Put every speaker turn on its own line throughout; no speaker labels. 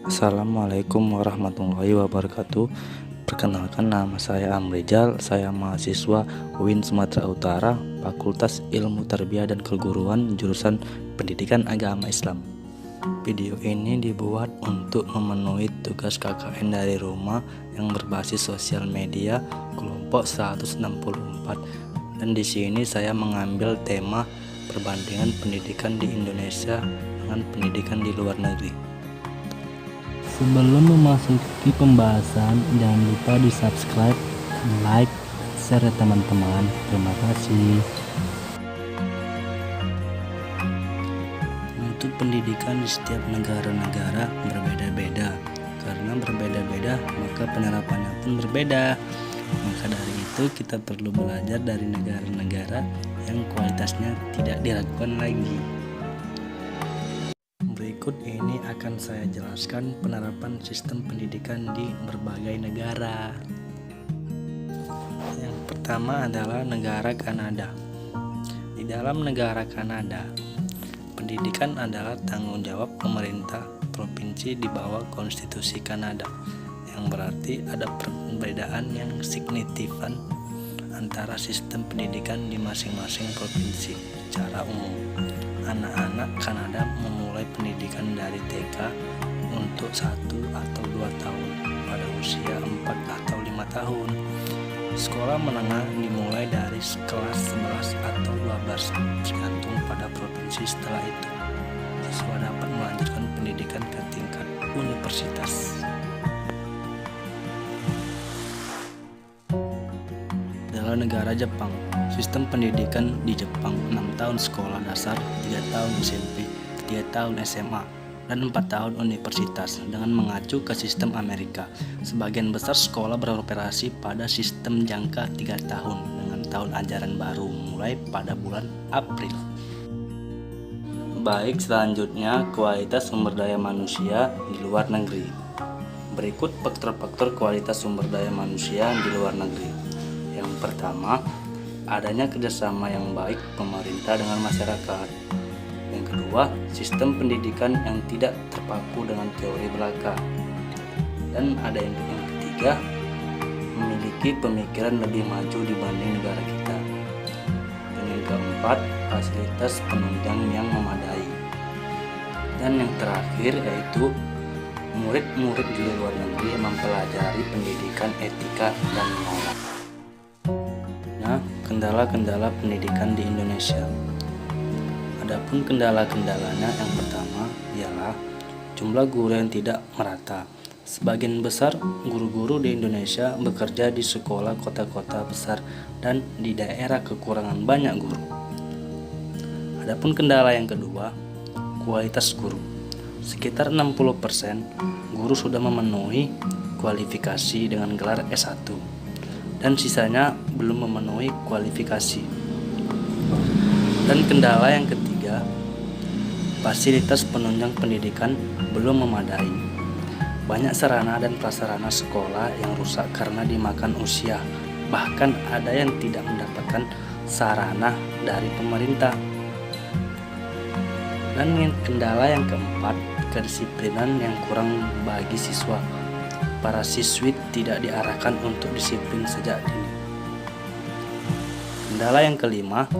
Assalamualaikum warahmatullahi wabarakatuh. Perkenalkan, nama saya Amrizal. Saya mahasiswa UIN Sumatera Utara, Fakultas Ilmu Tarbiyah dan Keguruan, jurusan Pendidikan Agama Islam. Video ini dibuat untuk memenuhi tugas KKN dari rumah yang berbasis sosial media kelompok 164. Dan di sini saya mengambil tema perbandingan pendidikan di Indonesia dengan pendidikan di luar negeri.
Sebelum memasuki pembahasan, jangan lupa di subscribe, like, share ya teman-teman. Terima kasih.
Untuk pendidikan di setiap negara-negara berbeda-beda. Karena berbeda-beda, maka penerapannya pun berbeda. Maka dari itu kita perlu belajar dari negara-negara yang kualitasnya tidak diragukan lagi. Berikut ini akan saya jelaskan penerapan sistem pendidikan di berbagai negara. Yang pertama adalah negara Kanada. Di dalam negara Kanada, pendidikan adalah tanggung jawab pemerintah provinsi di bawah konstitusi Kanada, yang berarti ada perbedaan yang signifikan antara sistem pendidikan di masing-masing provinsi. Secara umum, anak-anak Kanada memulai pendidikan dari TK untuk 1 atau 2 tahun pada usia 4 atau 5 tahun. Sekolah menengah dimulai dari kelas 11 atau 12, tergantung pada provinsi. Setelah itu, siswa dapat melanjutkan pendidikan ke tingkat universitas. Adalah negara Jepang. Sistem pendidikan di Jepang 6 tahun sekolah dasar, 3 tahun SMP, 3 tahun SMA, dan 4 tahun universitas, dengan mengacu ke sistem Amerika. Sebagian besar sekolah beroperasi pada sistem jangka 3 tahun dengan tahun ajaran baru mulai pada bulan April. Baik, selanjutnya kualitas sumber daya manusia di luar negeri. Berikut faktor-faktor kualitas sumber daya manusia di luar negeri. Yang pertama, adanya kerjasama yang baik pemerintah dengan masyarakat. Yang kedua, sistem pendidikan yang tidak terpaku dengan teori belaka. Dan ada yang ketiga, memiliki pemikiran lebih maju dibanding negara kita. Dan yang keempat, fasilitas penunjang yang memadai. Dan yang terakhir yaitu murid-murid di luar negeri mempelajari pendidikan etika dan moral. Kendala-kendala pendidikan di Indonesia. Adapun kendala-kendalanya, yang pertama ialah jumlah guru yang tidak merata. Sebagian besar guru-guru di Indonesia bekerja di sekolah kota-kota besar dan di daerah kekurangan banyak guru. Adapun kendala yang kedua, kualitas guru. Sekitar 60% guru sudah memenuhi kualifikasi dengan gelar S1. Dan sisanya belum memenuhi kualifikasi. Dan kendala yang ketiga, fasilitas penunjang pendidikan belum memadai. Banyak sarana dan prasarana sekolah yang rusak karena dimakan usia. Bahkan ada yang tidak mendapatkan sarana dari pemerintah. Dan kendala yang keempat, kedisiplinan yang kurang bagi siswa. Para siswi tidak diarahkan untuk disiplin sejak dini. Kendala yang kelima,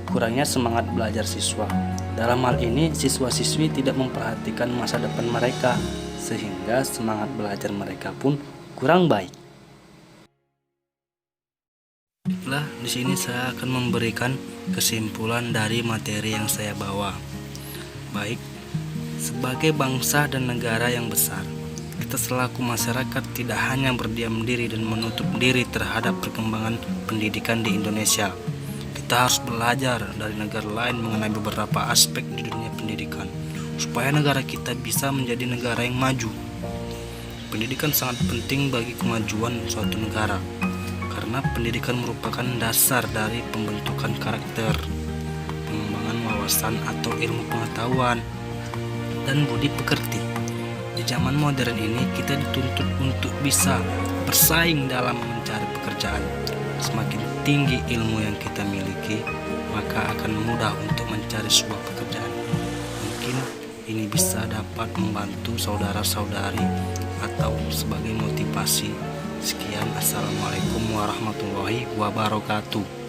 kurangnya semangat belajar siswa. Dalam hal ini, siswa-siswi tidak memperhatikan masa depan mereka, sehingga semangat belajar mereka pun kurang baik. Baiklah, di sini saya akan memberikan kesimpulan dari materi yang saya bawa. Baik, sebagai bangsa dan negara yang besar, kita selaku masyarakat tidak hanya berdiam diri dan menutup diri terhadap perkembangan pendidikan di Indonesia. Kita harus belajar dari negara lain mengenai beberapa aspek di dunia pendidikan, supaya negara kita bisa menjadi negara yang maju. Pendidikan sangat penting bagi kemajuan suatu negara, karena pendidikan merupakan dasar dari pembentukan karakter, pengembangan wawasan atau ilmu pengetahuan, dan budi pekerti. Di zaman modern ini kita dituntut untuk bisa bersaing dalam mencari pekerjaan. Semakin tinggi ilmu yang kita miliki, maka akan mudah untuk mencari sebuah pekerjaan. Mungkin ini bisa dapat membantu saudara-saudari atau sebagai motivasi. Sekian, assalamualaikum warahmatullahi wabarakatuh.